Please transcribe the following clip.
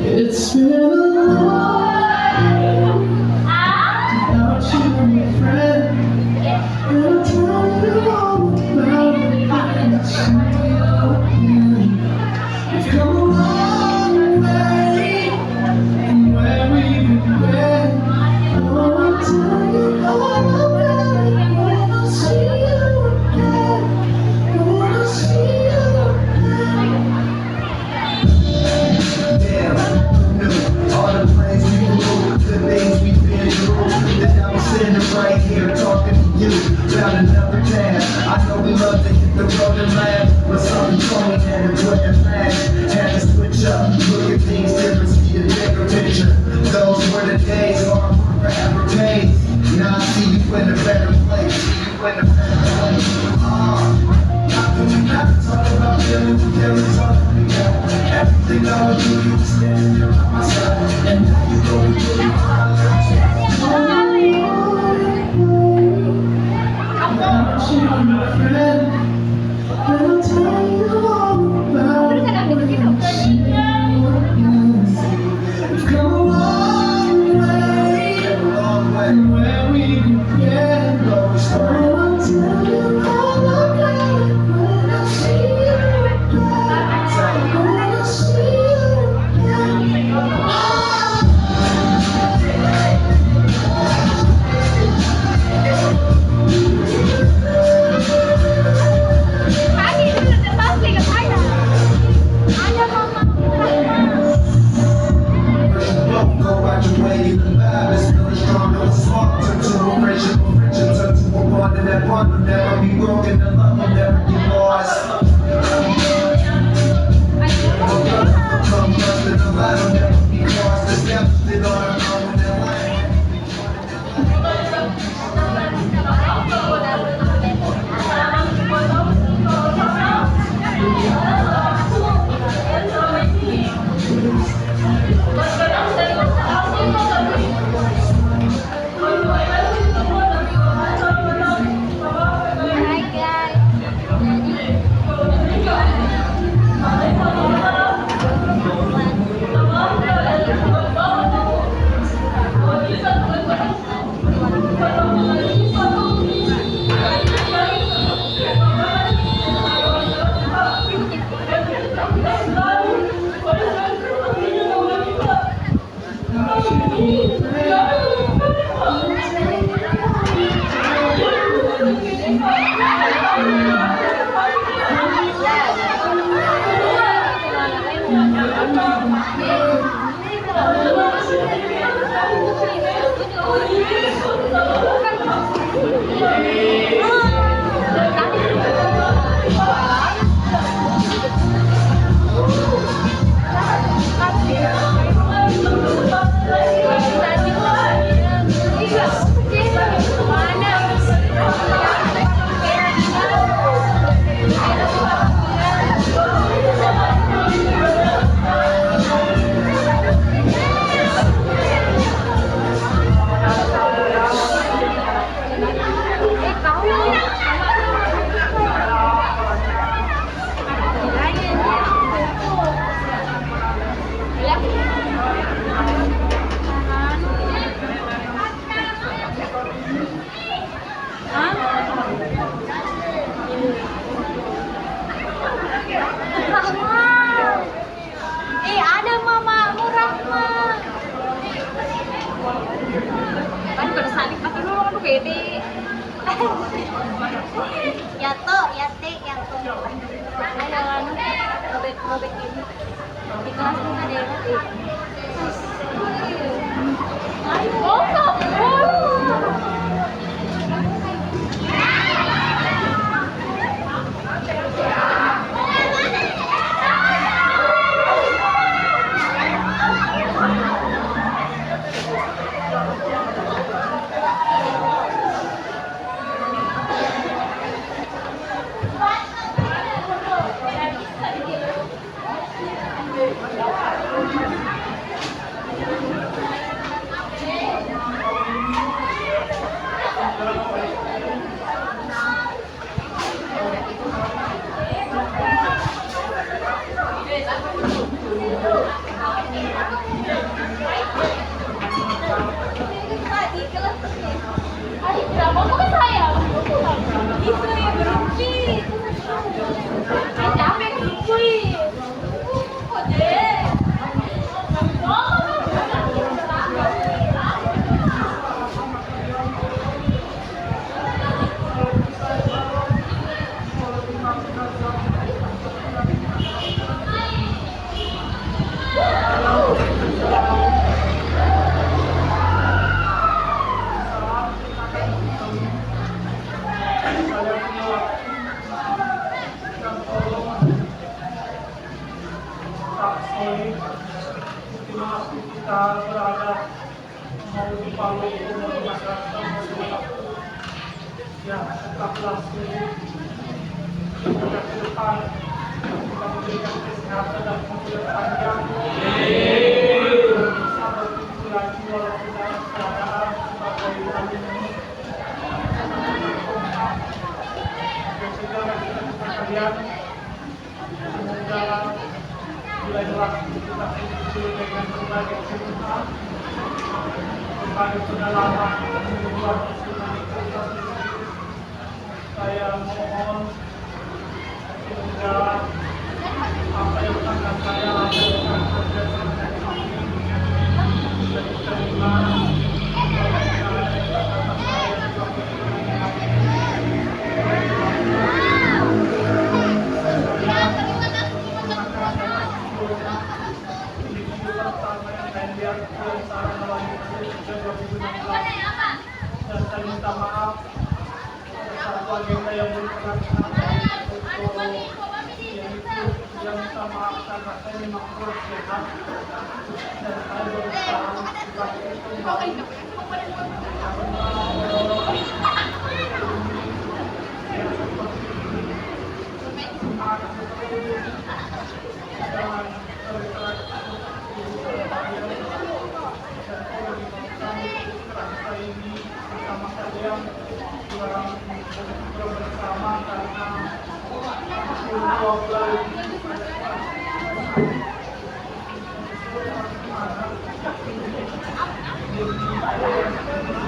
It's been a long time without you, my friend. And I'll tell you all about it. I can see you again. We've come a long way from where we've been. Oh, I'll tell you all about it when I see you again. When I see you again. All the plans we blew, the things we've been through. That I'm sitting right here talking to you about another time. I know we love to hit the road and laugh, but something told me that it wouldn't last. Had to switch up, look at things different, see a bigger picture. Those were the days, hard work forever pays. Now I see you in a better place. See you in a better place. How could you not talk about feeling together, talking together? Everything I would do, you were standing there by my side. And now you know we really want to Without you, my friend, and I'll tell you all about it when I see you again. We've come a long way from where we began. Oh, I'll tell you all about it when I see you again. When I see you again. go out your way, the vibe is feeling strong, no smart. Turn to a friendship, turn to a bond, and that bond will never be broken, the love will never get lost. Come first, and the light will never be lost. The steps still on our own in that light. Let's go downstairs. Ada mama murah mah. Kan bersalin pakai dulu kan pede. Yato, yate, yato. Ayo anu robek ini. Di kelas ini ada yang ayo, kamu. Kita berada mau di Palu mau di masyarakat mau di Palu ya tetaplah sini kita ke depan kita memberikan kesehatan dan umur panjang bisa berkumpul lagi walaupun dalam keadaan sebagai pandemi dan segala kita kalian semoga mulailah kita hidup dengan berbagai cerita, berbagai pengalaman, membuat kita. Saya mohon semoga apa yang akan saya lakukan bisa diterima. Dan saya minta maaf satu agenda yang belum yang minta maaf karena saya memang kurang sehat dan saya berusaha sebagai itu bersama kalian bersama karena untuk